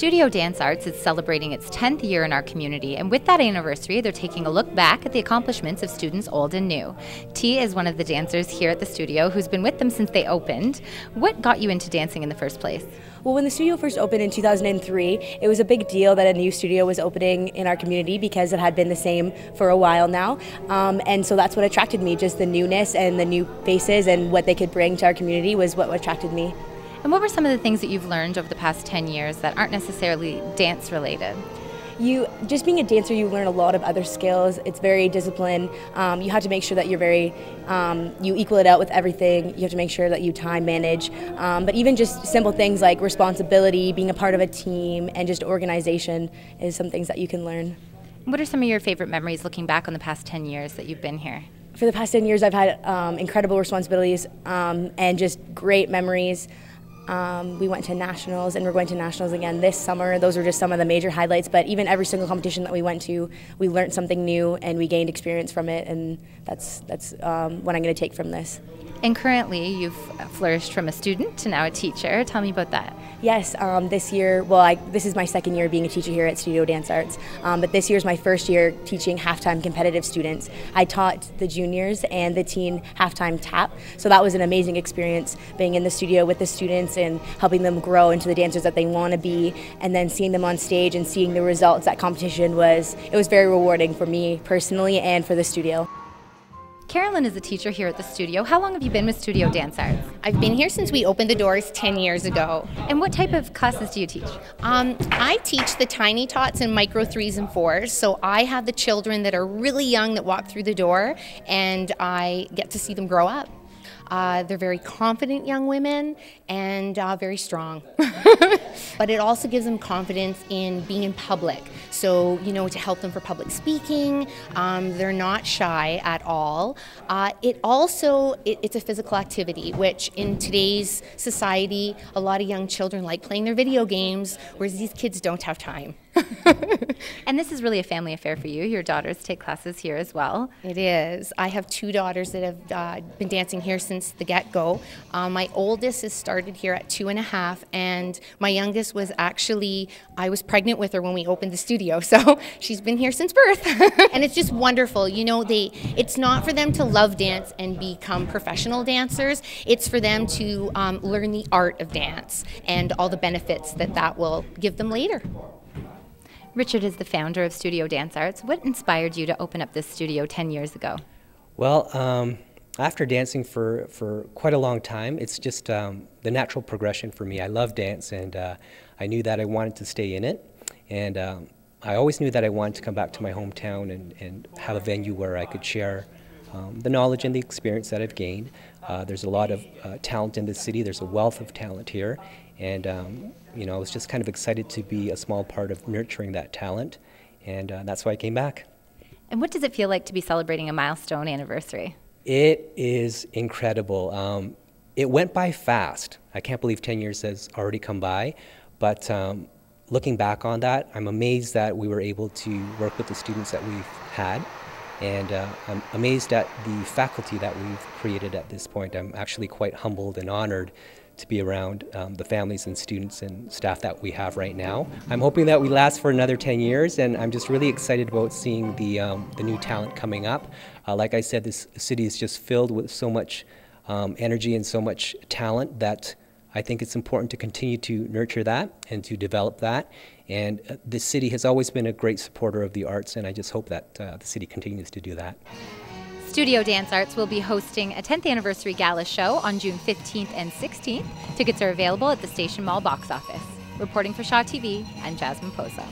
Studio Dance Arts is celebrating its 10th year in our community, and with that anniversary, they're taking a look back at the accomplishments of students old and new. T is one of the dancers here at the studio who's been with them since they opened. What got you into dancing in the first place? Well, when the studio first opened in 2003, it was a big deal that a new studio was opening in our community because it had been the same for a while now. And so that's what attracted me, just the newness and the new faces and what they could bring to our community was what attracted me. And what were some of the things that you've learned over the past 10 years that aren't necessarily dance related? Just being a dancer, you learn a lot of other skills. It's very disciplined. You have to make sure that you're you equal it out with everything. You have to make sure that you time manage. But even just simple things like responsibility, being a part of a team, and just organization is some things that you can learn. What are some of your favorite memories looking back on the past 10 years that you've been here? For the past 10 years, I've had incredible responsibilities and just great memories. We went to nationals, and we're going to nationals again this summer. Those were just some of the major highlights, but even every single competition that we went to, we learned something new and we gained experience from it, and that's what I'm going to take from this. And currently, you've flourished from a student to now a teacher. Tell me about that. Yes, this year, this is my second year being a teacher here at Studio Dance Arts, but this year is my first year teaching halftime competitive students. I taught the juniors and the teen halftime tap, so that was an amazing experience being in the studio with the students and helping them grow into the dancers that they want to be, and then seeing them on stage and seeing the results. That competition was very rewarding for me personally and for the studio. Carolyn is a teacher here at the studio. How long have you been with Studio Dance Arts? I've been here since we opened the doors 10 years ago. And what type of classes do you teach? I teach the tiny tots and micro 3s and 4s. So I have the children that are really young that walk through the door, and I get to see them grow up. They're very confident young women and very strong. But it also gives them confidence in being in public. So, to help them for public speaking. They're not shy at all. It's a physical activity, which in today's society, a lot of young children like playing their video games, whereas these kids don't have time. And this is really a family affair for you. Your daughters take classes here as well. It is. I have 2 daughters that have been dancing here since the get-go. My oldest has started here at 2.5, and my youngest was I was pregnant with her when we opened the studio, so she's been here since birth. And it's just wonderful. It's not for them to love dance and become professional dancers. It's for them to learn the art of dance and all the benefits that will give them later. Richard is the founder of Studio Dance Arts. What inspired you to open up this studio 10 years ago? Well, after dancing for quite a long time, it's just the natural progression for me. I love dance, and I knew that I wanted to stay in it. And I always knew that I wanted to come back to my hometown and have a venue where I could share the knowledge and the experience that I've gained. There's a lot of talent in this city. There's a wealth of talent here. And I was just kind of excited to be a small part of nurturing that talent, and that's why I came back. And what does it feel like to be celebrating a milestone anniversary? It is incredible. It went by fast. I can't believe 10 years has already come by, but looking back on that, I'm amazed that we were able to work with the students that we've had, and I'm amazed at the faculty that we've created at this point. I'm actually quite humbled and honored to be around the families and students and staff that we have right now. I'm hoping that we last for another 10 years, and I'm just really excited about seeing the new talent coming up. Like I said, this city is just filled with so much energy and so much talent that I think it's important to continue to nurture that and to develop that. And this city has always been a great supporter of the arts, and I just hope that the city continues to do that. Studio Dance Arts will be hosting a 10th anniversary gala show on June 15th and 16th. Tickets are available at the Station Mall box office. Reporting for Shaw TV, I'm Jasmine Poso.